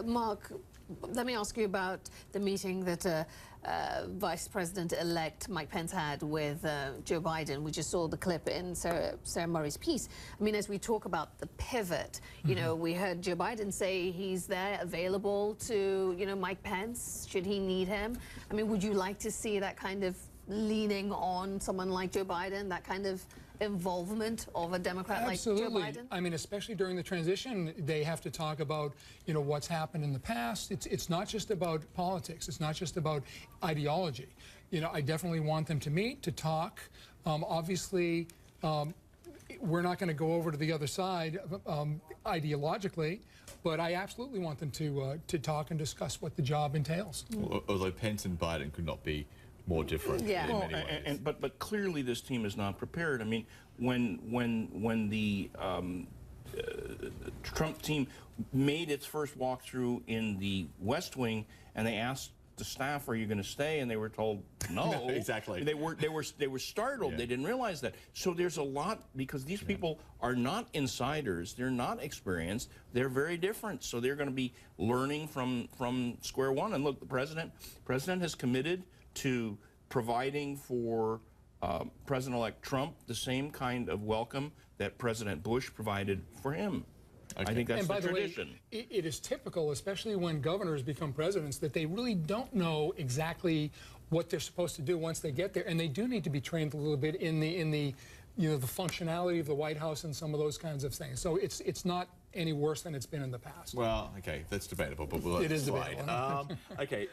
Mark, let me ask you about the meeting that Vice President-elect Mike Pence had with Joe Biden. We just saw the clip in Sarah Murray's piece. I mean, as we talk about the pivot, you know, we heard Joe Biden say he's there available to, you know, Mike Pence, should he need him. I mean, would you like to see that kind of leaning on someone like Joe Biden, that kind of involvement of a Democrat Absolutely. like Joe Biden? I mean, especially during the transition, they have to talk about, you know, what's happened in the past. It's not just about politics. It's not just about ideology. You know, I definitely want them to meet, to talk. Obviously, we're not going to go over to the other side ideologically, but I absolutely want them to talk and discuss what the job entails. Although Pence and Biden could not be more different in many ways. But clearly this team is not prepared. I mean, when the Trump team made its first walkthrough in the West Wing, and they asked the staff, "Are you going to stay?" and they were told no. No, exactly. They were startled. Yeah. They didn't realize that. So there's a lot, because these people are not insiders. They're not experienced. They're very different. So they're going to be learning from square one. And look, the president has committed to providing for President-elect Trump the same kind of welcome that President Bush provided for him. Okay. I think that's the tradition. Way, it is typical, especially when governors become presidents, that they really don't know exactly what they're supposed to do once they get there, and they do need to be trained a little bit in the you know, the functionality of the White House and some of those kinds of things. So it's not any worse than it's been in the past. Well, okay, that's debatable, but we'll let it slide. Okay.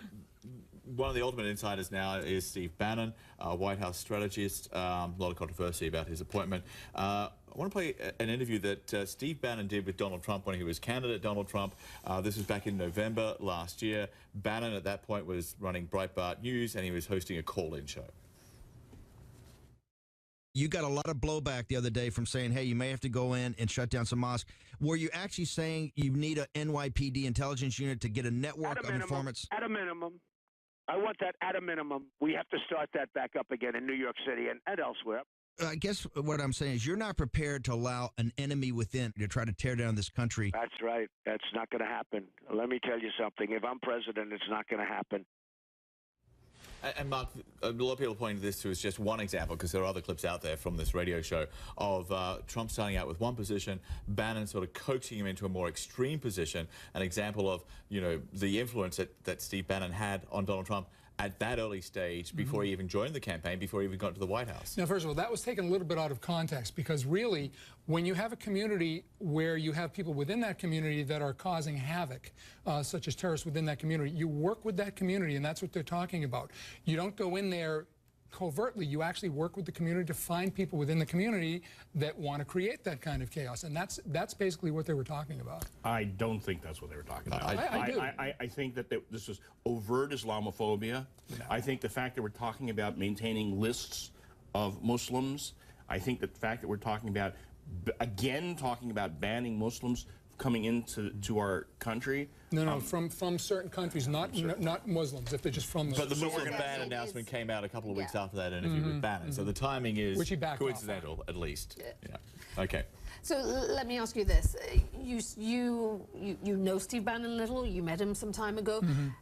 One of the ultimate insiders now is Steve Bannon, White House strategist. A lot of controversy about his appointment. I want to play an interview that Steve Bannon did with Donald Trump when he was candidate Donald Trump. This was back in November last year. Bannon at that point was running Breitbart News, and he was hosting a call-in show. You got a lot of blowback the other day from saying, hey, you may have to go in and shut down some mosques. Were you actually saying you need a NYPD intelligence unit to get a network of informants? At a minimum. I want that at a minimum. We have to start that back up again in New York City and elsewhere. I guess what I'm saying is you're not prepared to allow an enemy within to try to tear down this country. That's right. That's not going to happen. Let me tell you something. If I'm president, it's not going to happen. And Mark, a lot of people pointing to this too as just one example, because there are other clips out there from this radio show of Trump starting out with one position, Bannon sort of coaxing him into a more extreme position. An example of, you know, the influence that Steve Bannon had on Donald Trump at that early stage before he even joined the campaign, before he even got to the White House. Now, first of all, that was taken a little bit out of context, because really, when you have a community where you have people within that community that are causing havoc, such as terrorists within that community, you work with that community, and that's what they're talking about. You don't go in there covertly. You actually work with the community to find people within the community that want to create that kind of chaos, and that's basically what they were talking about. I don't think that's what they were talking about. I do. I think that this is overt Islamophobia. No. I think the fact that we're talking about maintaining lists of Muslims, I think that the fact that we're talking about, again, talking about banning Muslims coming into our country. No, from certain countries, not Muslims, if they're just from But the Muslim ban announcement came out a couple of weeks after that interview with Bannon, so the timing is coincidental, at least. Yeah. Okay. So let me ask you this. You know Steve Bannon a little. You met him some time ago.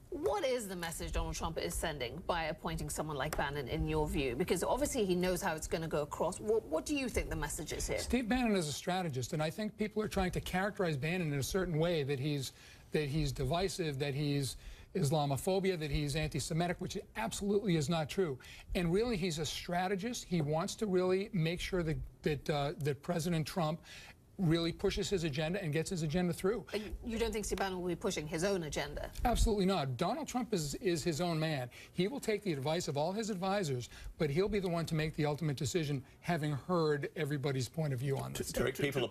What is the message Donald Trump is sending by appointing someone like Bannon, in your view? Because obviously he knows how it's going to go across. What do you think the message is here? Steve Bannon is a strategist, and I think people are trying to characterize Bannon in a certain way, that he's divisive, that he's Islamophobia, that he's anti-Semitic, which absolutely is not true. And really, he's a strategist. He wants to really make sure that President Trump really pushes his agenda and gets his agenda through. You don't think Steve Bannon will be pushing his own agenda? Absolutely not. Donald Trump is his own man. He will take the advice of all his advisors, but he'll be the one to make the ultimate decision, having heard everybody's point of view on this. People